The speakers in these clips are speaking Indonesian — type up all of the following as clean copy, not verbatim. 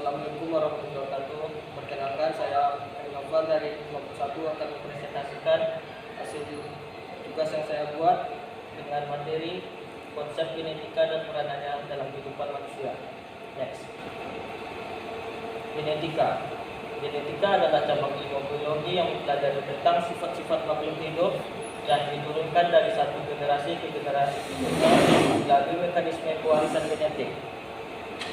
Assalamualaikum warahmatullahi wabarakatuh. Perkenalkan, saya Noval dari kelompok 1 akan mempresentasikan hasil tugas yang saya buat dengan materi konsep genetika dan peranannya dalam kehidupan manusia. Next. Genetika adalah cabang ilmu biologi yang mempelajari tentang sifat-sifat makhluk hidup yang diturunkan dari satu generasi ke generasi melalui mekanisme pewarisan genetik.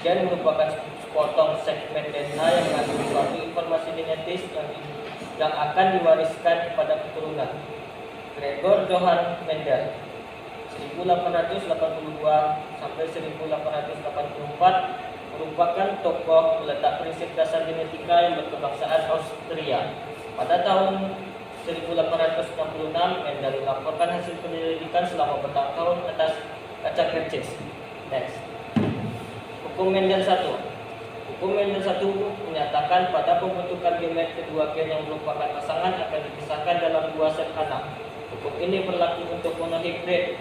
Gen merupakan sepotong segmen DNA yang mengandung suatu informasi genetis yang akan diwariskan kepada keturunan. Gregor Johann Mendel 1882 sampai 1884 merupakan tokoh peletak prinsip dasar genetika yang berkebangsaan Austria. Pada tahun 1866 Mendel melaporkan hasil penyelidikan selama bertahun-tahun atas kacang Hershey. Next. Hukum Mendel 1. Hukum Mendel 1 menyatakan pada pembentukan gamet kedua gen yang merupakan pasangan akan dipisahkan dalam dua set anak. Hukum ini berlaku untuk monohibrid,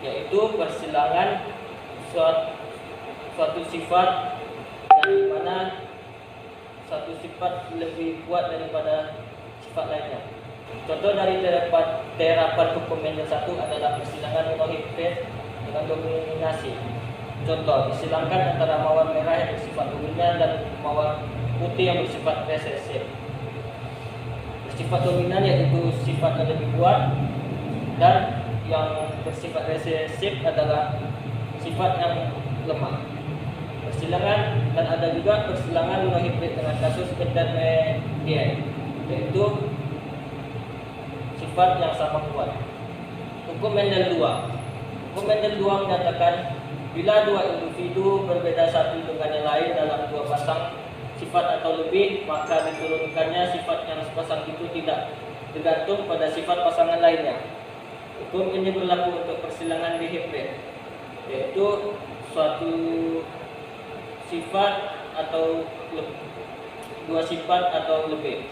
yaitu persilangan suatu sifat dari mana satu sifat lebih kuat daripada sifat lainnya. Contoh dari terapan hukum Mendel 1 adalah persilangan monohibrid dengan dominasi. Contoh, disilangkan antara mawar merah yang bersifat dominan dan mawar putih yang bersifat resesif. Bersifat dominan yaitu sifat yang lebih kuat, dan yang bersifat resesif adalah sifat yang lemah. Persilangan, dan ada juga persilangan monohibrid dengan kasus intermediate, yaitu sifat yang sama kuat. Hukum Mendel 2. Hukum Mendel 2 menyatakan bila dua individu berbeda satu dengan yang lain dalam dua pasang sifat atau lebih, maka diturunkannya sifat yang sepasang itu tidak tergantung pada sifat pasangan lainnya. Hukum ini berlaku untuk persilangan dihibrid, yaitu suatu sifat atau dua sifat atau lebih.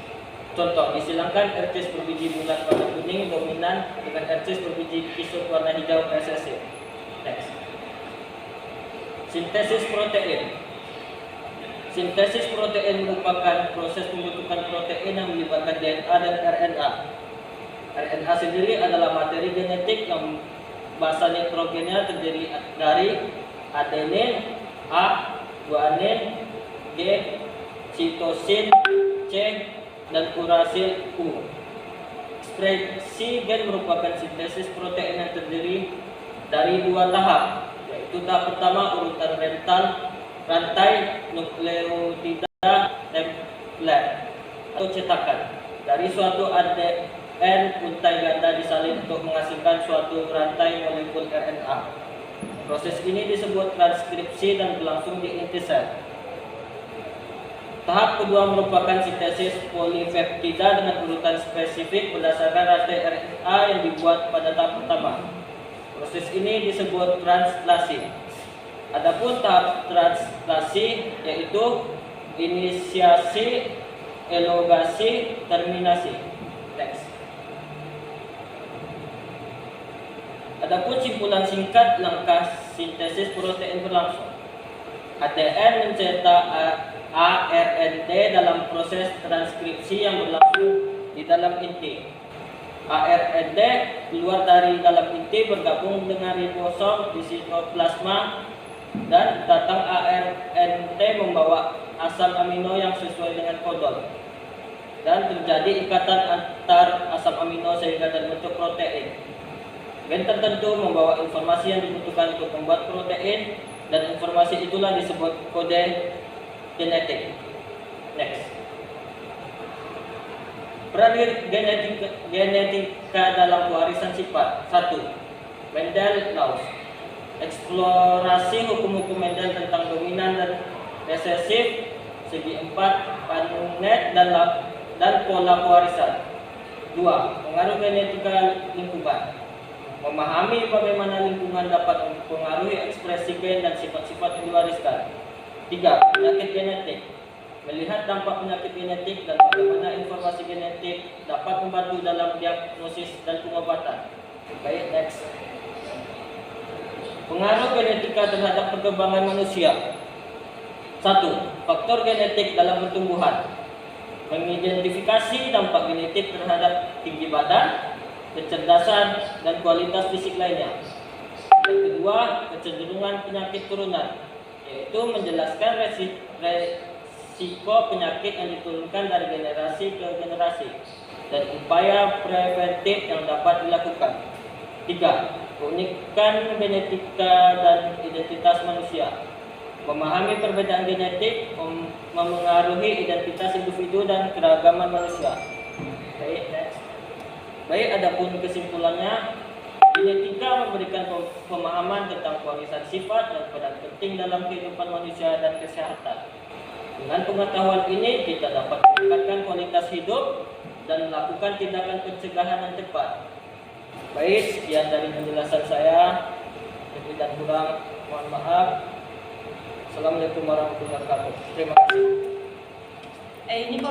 Contoh, disilangkan Hershey berbiji bulat warna kuning dominan dengan Hershey berbiji kisut warna hijau resesif. Next. Sintesis protein. Sintesis protein merupakan proses pembentukan protein yang melibatkan DNA dan RNA. RNA sendiri adalah materi genetik yang basa nitrogennya terdiri dari adenin, A, guanin, G, sitosin, C, dan urasil, U. Ekspresi gen merupakan sintesis protein yang terdiri dari dua tahap, yaitu tahap pertama urutan rantai nukleotida template atau cetakan dari suatu ADN untai ganda disalin untuk menghasilkan suatu rantai molekul RNA. Proses ini disebut transkripsi dan berlangsung di inti sel. Tahap kedua merupakan sintesis polipeptida dengan urutan spesifik berdasarkan rantai RNA yang dibuat pada tahap pertama. Proses ini disebut translasi. Adapun tahap translasi yaitu inisiasi, elongasi, terminasi. Next. Adapun simpulan singkat langkah sintesis protein berlangsung. ADN mencetak ARNT dalam proses transkripsi yang berlangsung di dalam inti. ARNT keluar dari dalam inti bergabung dengan ribosom di sitoplasma, dan datang ARNT membawa asam amino yang sesuai dengan kodon, dan terjadi ikatan antar asam amino sehingga terbentuk protein. Gen tertentu membawa informasi yang dibutuhkan untuk membuat protein, dan informasi itulah disebut kode genetik. Next. Peran genetika dalam pewarisan sifat. 1. Mendel Laws. Eksplorasi hukum-hukum Mendel tentang dominan dan resesif, segi empat, panet dan pola pewarisan. 2. Pengaruh genetika lingkungan. Memahami bagaimana lingkungan dapat mempengaruhi ekspresi gen dan sifat-sifat yang diwariskan. 3. Penyakit genetik. Melihat dampak penyakit genetik dan bagaimana informasi genetik dapat membantu dalam diagnosis dan pengobatan. Baik, next. Pengaruh genetika terhadap perkembangan manusia. 1. Faktor genetik dalam pertumbuhan. Mengidentifikasi dampak genetik terhadap tinggi badan, kecerdasan, dan kualitas fisik lainnya. Yang kedua, kecenderungan penyakit turunan, yaitu menjelaskan resiko penyakit yang diturunkan dari generasi ke generasi dan upaya preventif yang dapat dilakukan. 3. Keunikan genetika dan identitas manusia. Memahami perbedaan genetik memengaruhi identitas individu dan keragaman manusia. Baik, next. Baik, adapun kesimpulannya, genetika memberikan pemahaman tentang warisan sifat dan peran penting dalam kehidupan manusia dan kesehatan. Dengan pengetahuan ini, kita dapat meningkatkan kualitas hidup dan melakukan tindakan pencegahan yang tepat. Baik, sekian dari penjelasan saya. Lebih dan kurang, mohon maaf. Assalamualaikum warahmatullahi wabarakatuh. Terima kasih. Ini kok